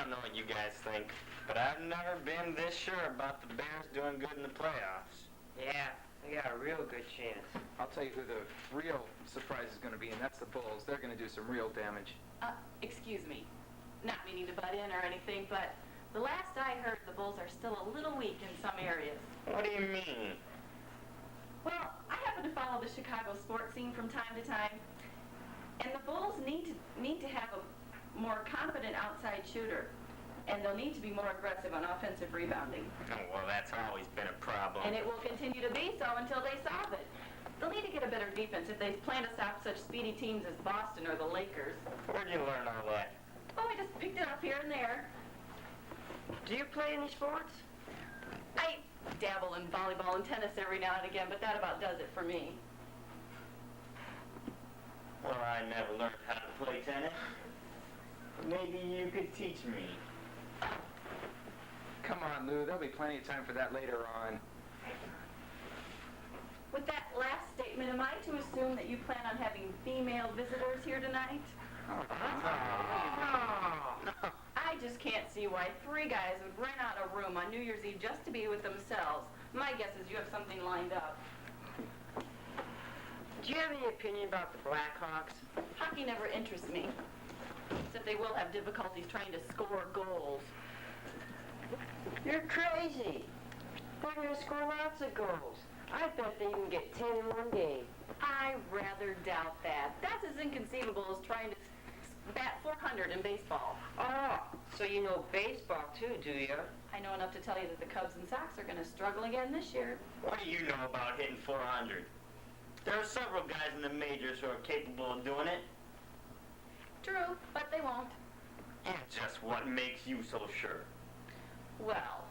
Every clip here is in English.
don't know what you guys think, but I've never been this sure about the Bears doing good in the playoffs. Yeah, they got a real good chance. I'll tell you who the real surprise is going to be, and that's the Bulls. They're going to do some real damage. Excuse me. Not meaning to butt in or anything, but the last I heard, the Bulls are still a little weak in some areas. What do you mean? Well, I happen to follow the Chicago sports scene from time to time, and the Bulls need to have a more competent outside shooter, and they'll need to be more aggressive on offensive rebounding. Oh, well, that's always been a problem. And it will continue to be so until they solve it. They'll need to get a better defense if they plan to stop such speedy teams as Boston or the Lakers. Where'd you learn all that? Oh, I just picked it up here and there. Do you play any sports? I dabble in volleyball and tennis every now and again, but that about does it for me. Well, I never learned how to play tennis. Maybe you could teach me. Come on, Lou. There'll be plenty of time for that later on. With that last statement, am I to assume that you plan on having female visitors here tonight? Oh, No. I just can't see why 3 guys would rent out a room on New Year's Eve just to be with themselves. My guess is you have something lined up. Do you have any opinion about the Blackhawks? Hockey never interests me, except they will have difficulties trying to score goals. You're crazy. They're going to score lots of goals. I bet they can get 10 in one game. I rather doubt that. That's as inconceivable as trying to bat 400 in baseball. Oh, so you know baseball too, do you? I know enough to tell you that the Cubs and Sox are going to struggle again this year. What do you know about hitting 400? There are several guys in the majors who are capable of doing it. True, but they won't. And just what makes you so sure? Well,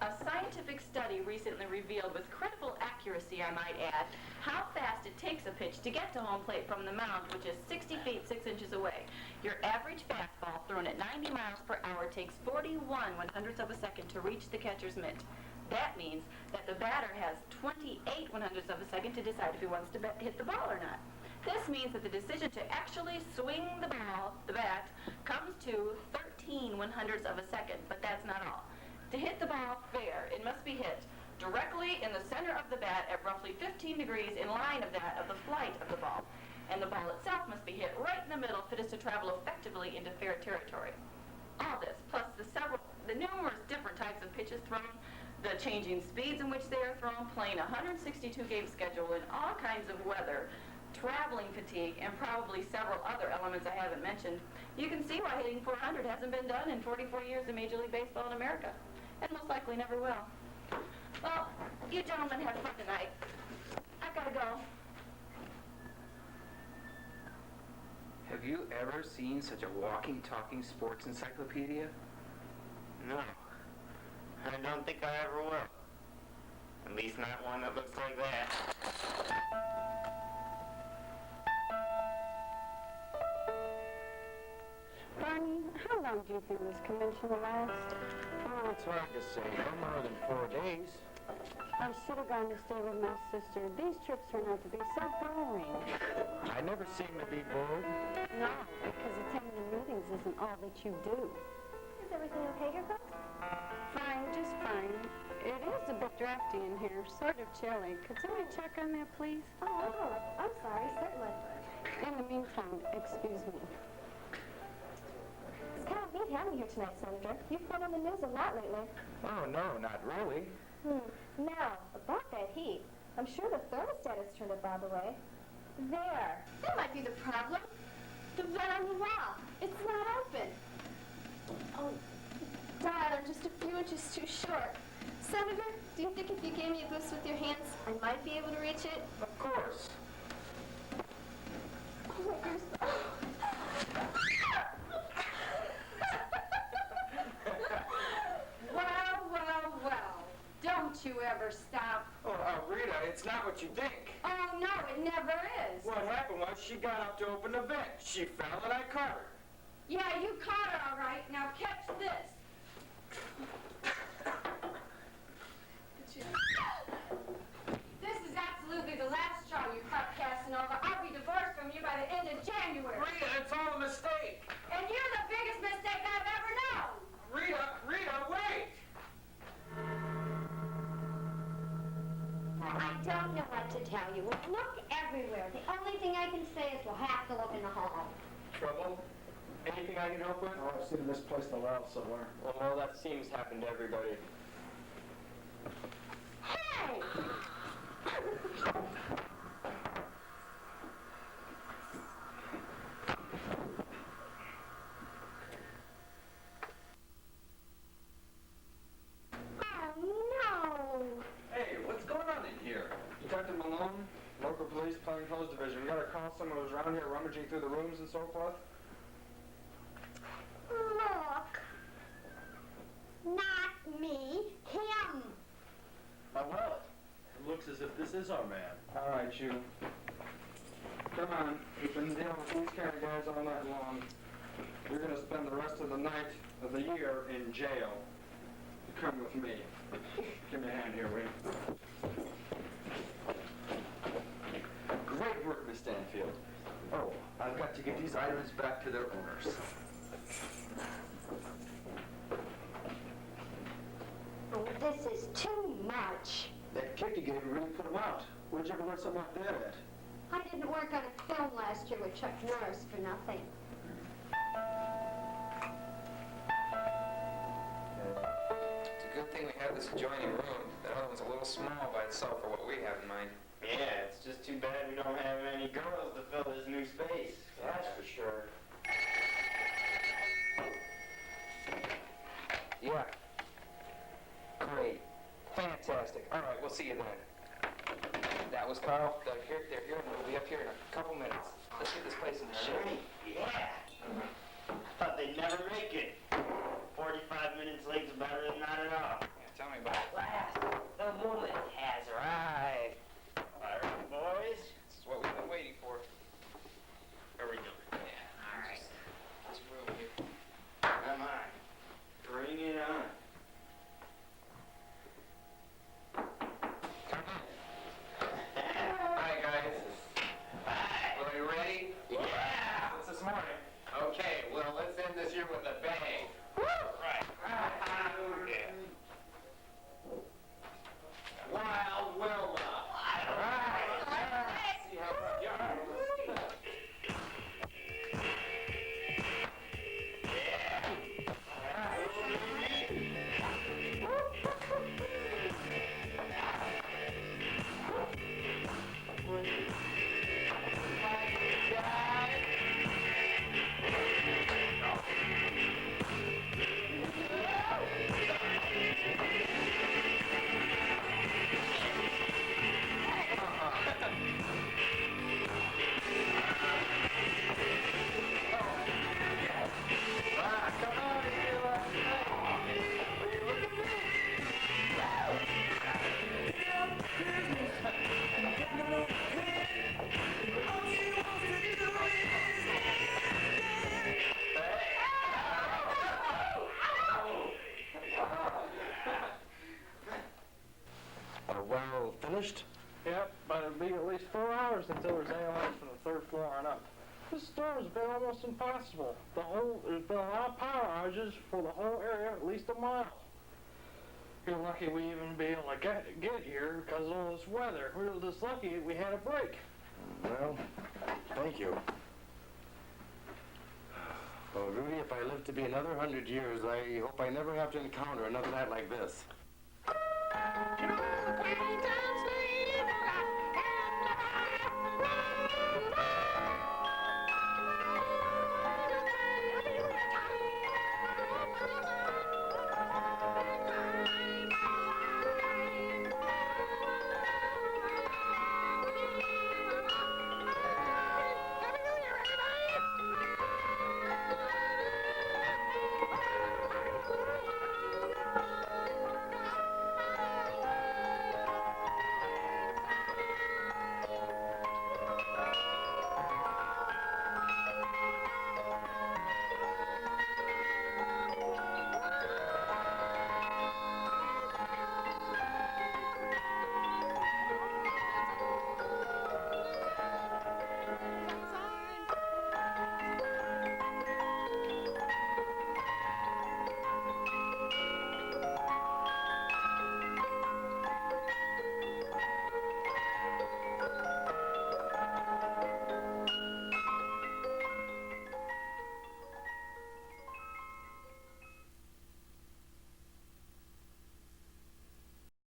a scientific study recently revealed with critical accuracy, I might add, how fast it takes a pitch to get to home plate from the mound, which is 60 feet 6 inches away. Your average fastball thrown at 90 miles per hour takes 41/100ths of a second to reach the catcher's mitt. That means that the batter has 28/100ths of a second to decide if he wants to hit the ball or not. This means that the decision to actually swing the bat, comes to 13/100ths of a second, but that's not all. To hit the ball fair, it must be hit directly in the center of the bat at roughly 15 degrees in line of that of the flight of the ball. And the ball itself must be hit right in the middle if it is to travel effectively into fair territory. All this, plus the numerous different types of pitches thrown, the changing speeds in which they are thrown, playing a 162-game schedule in all kinds of weather, traveling fatigue, and probably several other elements I haven't mentioned, you can see why hitting 400 hasn't been done in 44 years of Major League Baseball in America. And most likely never will. Well, you gentlemen have fun tonight. I've got to go. Have you ever seen such a walking, talking sports encyclopedia? No. I don't think I ever will. At least not one that looks like that. Barney, how long do you think this convention will last? Oh, it's hard to say. No more than 4 days. I should have gone to stay with my sister. These trips turn out to be so boring. I never seem to be bored. No, because attending meetings isn't all that you do. Is everything okay here, folks? Fine, just fine. It is a bit drafty in here, sort of chilly. Could somebody check on that, please? Oh, I'm sorry, certainly. In the meantime, excuse me. It's kind of neat having you here tonight, Senator. You've been on the news a lot lately. Oh, no, not really. Now, about that heat, I'm sure the thermostat has turned up all the way. There. That might be the problem. The vent on the wall. It's not open. Oh, darling, just a few inches too short. Senator, do you think if you gave me a boost with your hands, I might be able to reach it? Of course. Oh, my goodness. Well. Don't you ever stop. Oh, Rita, it's not what you think. Oh, no, it never is. What happened was she got up to open the vent. She fell and I caught her. Yeah, you caught her all right. Now catch this. This is absolutely the last straw, you cut Casanova. I'll be divorced from you by the end of January. Rita, it's all a mistake. And you're the biggest mistake I've ever known. You'll have to look in the hall. Trouble? Anything I can help with? Oh, I've seen this place in the lab somewhere. Well, that seems to happen to everybody. Hey! Oh, no! Hey, what's going on in here? Detective Malone, local police, plainclothes division. We got a call someone was around here rummaging through the rooms and so forth. Look. Not me. Him. My wallet. It looks as if this is our man. All right, you. Come on. We've been dealing with these kind of guys all night long. You're going to spend the rest of the night of the year in jail. Come with me. Give me a hand here, will you? Great work, Miss Stanfield. Oh, I've got to get these items back to their owners. Oh, this is too much. That kick you gave really put them out. Where'd you ever learn something like that at? I didn't work on a film last year with Chuck Norris for nothing. It's a good thing we have this adjoining room. That other one's a little small by itself for what we have in mind. Yeah, it's just too bad we don't have any girls to fill this new space. That's for sure. Yeah. Great. Fantastic. All right, we'll see you then. That was Carl. They're here, and we'll be up here in a couple minutes. Let's get this place in the shape. Right, yeah. Thought they'd never make it. 45 minutes late's better than not at all. Yeah, tell me about it. Last, the moment has arrived. All right, boys. This is what we've been waiting for. How we doing? Yeah. All right. This room here. Come on. Bring it on. Hi, guys. Hi. Well, you ready? Yeah. What's this morning? Okay, well, let's end this year with a bang. Right. Wild Wilma. See how proud you are. Well, finished? Yep, but it'll be at least 4 hours until there's ALS from the 3rd floor on up. This storm's been almost impossible. There's been a lot of power outages for the whole area, at least a mile. You're lucky we even be able to get here because of all this weather. We were just lucky we had a break. Well, thank you. Well, Rudy, if I live to be another 100 years, I hope I never have to encounter another night like this. Party time!